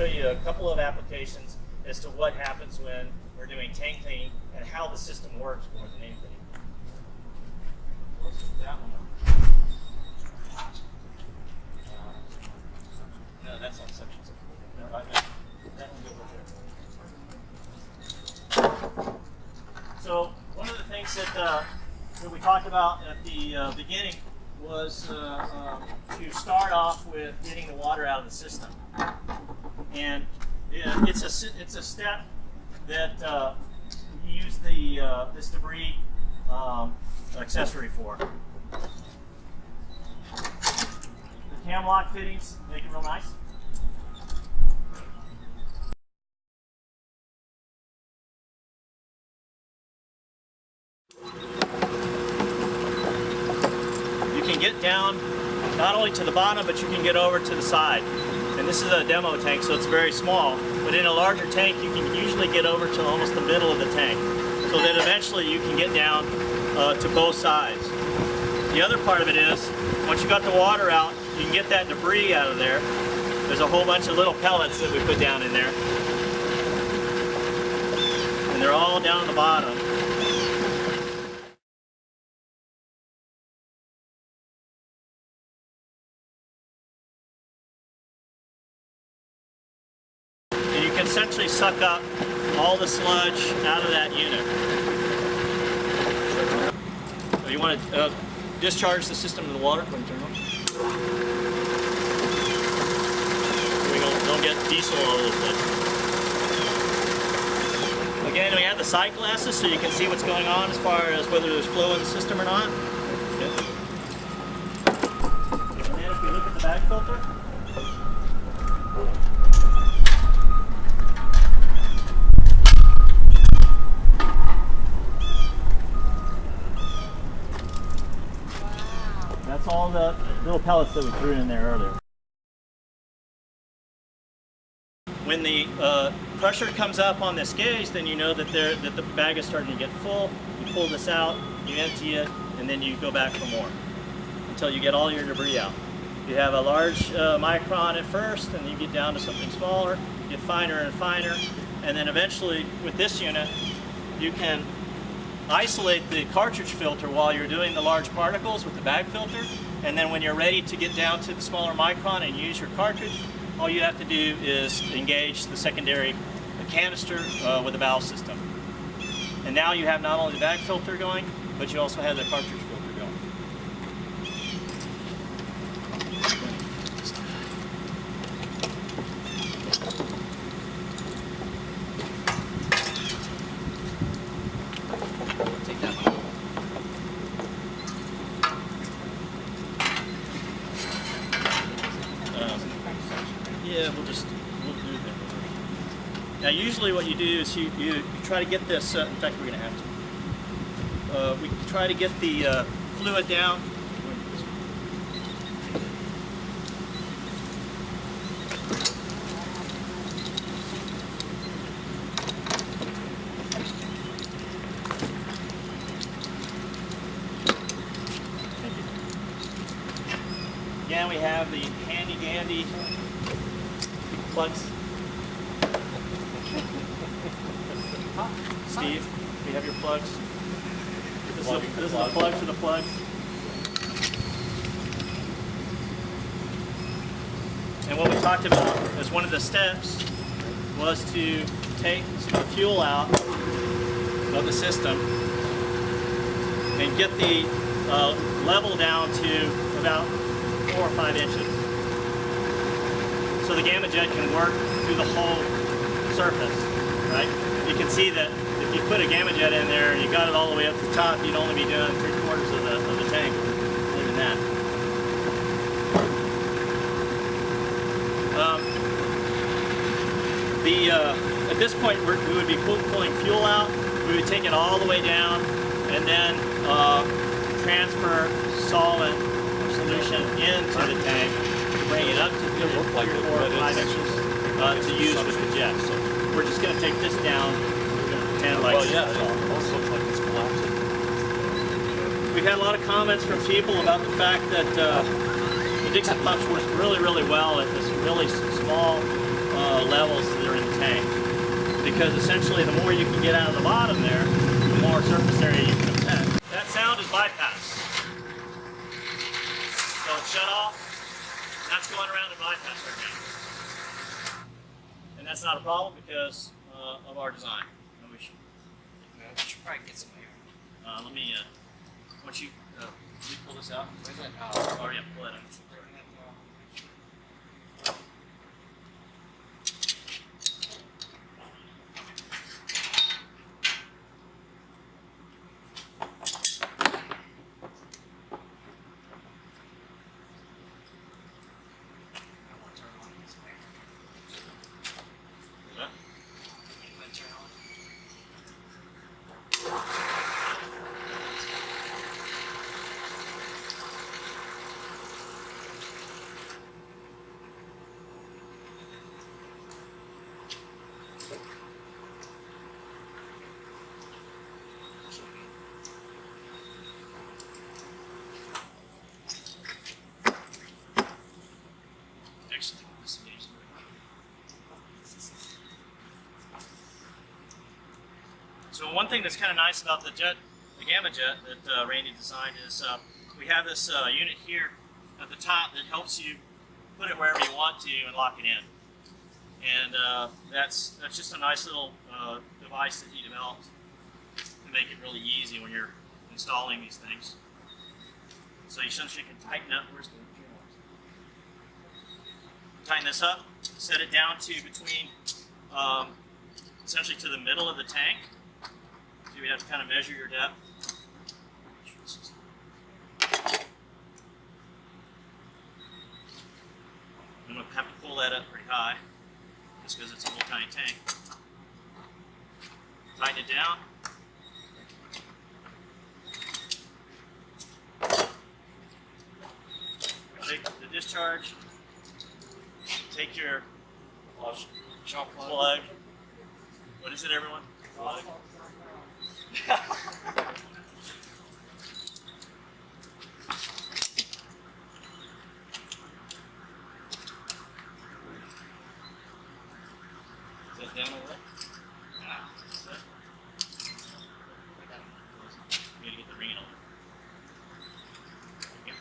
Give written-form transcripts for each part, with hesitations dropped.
show you a couple of applications as to what happens when we're doing tank cleaning and how the system works more than anything. That one. No, that's on sections. No, that one goes right there. So one of the things that we talked about at the beginning was to start off with getting the water out of the system, and it's a step that you use this debris accessory for. The cam lock fittings make it real nice. You can get down not only to the bottom, but you can get over to the side. And this is a demo tank, so it's very small. But in a larger tank, you can usually get over to almost the middle of the tank, so that eventually you can get down to both sides. The other part of it is, once you got the water out, you can get that debris out of there. There's a whole bunch of little pellets that we put down in there. And they're all down at the bottom. And you can essentially suck up all the sludge out of that unit. So you want to discharge the system to the water. Go and turn it on. We don't get diesel all over the place. Again, we have the side glasses so you can see what's going on as far as whether there's flow in the system or not. Okay. And then if we look at the bag filter, that's all the little pellets that we threw in there earlier. When the pressure comes up on this gauge, then you know that the bag is starting to get full. You pull this out, you empty it, and then you go back for more until you get all your debris out. You have a large micron at first, and you get down to something smaller, get finer and finer, and then eventually with this unit, you can isolate the cartridge filter while you're doing the large particles with the bag filter, and then when you're ready to get down to the smaller micron and use your cartridge, all you have to do is engage the secondary canister with a valve system. And now you have not only the bag filter going, but you also have the cartridge filter going. Take that one. Yeah, we'll do that. Now, usually what you do is you try to get this, in fact, we're going to have to. We try to get the fluid down. Again, we have the handy dandy plugs. Steve, we have your plugs. This is the plug for the plugs. And what we talked about as one of the steps was to take some of the fuel out of the system and get the level down to about 4 or 5 inches. So the gamma jet can work through the whole surface, right? You can see that if you put a gamma jet in there and you got it all the way up to the top, you'd only be doing 3/4 of the tank, even that. At this point, we would be pulling fuel out. We would take it all the way down and then transfer solvent solution into the tank, bring it up to 3 or 4 or 5 inches to use with the jet. So we're just going to take this down and like. Well, yeah, it almost looks like it's collapsing. We've had a lot of comments from people about the fact that the Dixon pumps work really, really well at this really small levels that are in the tank. Because essentially the more you can get out of the bottom there, the more surface area you can protect. That sound is bypass. So it's shut off. That's going around the bypass right now. And that's not a problem because of our design. We should probably get some air. let me once you pull this out. Where's that? Oh yeah, pull that out. So one thing that's kind of nice about the Gamma Jet that Randy designed is we have this unit here at the top that helps you put it wherever you want to and lock it in. And that's just a nice little device that he developed to make it really easy when you're installing these things. So you essentially can tighten up. Where's the tighten this up, set it down to between, essentially to the middle of the tank. So you have to kind of measure your depth. I'm going to have to pull that up pretty high, just because it's a little tiny tank. Tighten it down. Take the discharge. Take your plug. What is it, everyone? Plug. Is that down over there? Ah, that's it. You gotta get the ring on. Okay.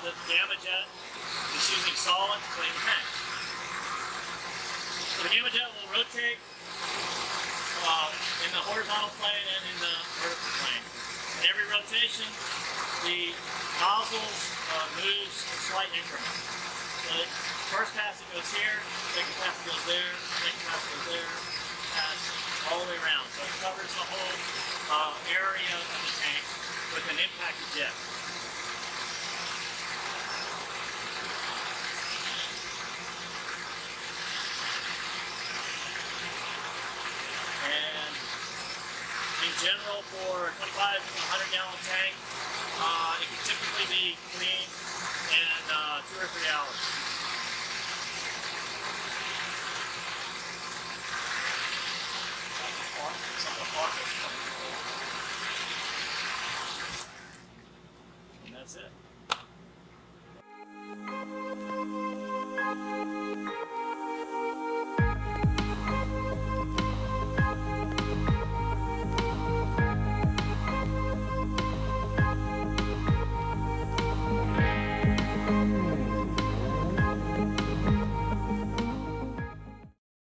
The Gamma Jet is using solid to clean the tank. So the Gamma Jet will rotate in the horizontal plane and in the vertical plane. In every rotation, the nozzle moves in slight increments. So the first pass it goes here, second pass it goes there, second pass it goes there, pass all the way around. So it covers the whole area of the tank with an impacted jet. In general, for a 25 to 100 gallon tank, it can typically be cleaned in 2 or 3 hours. And that's it.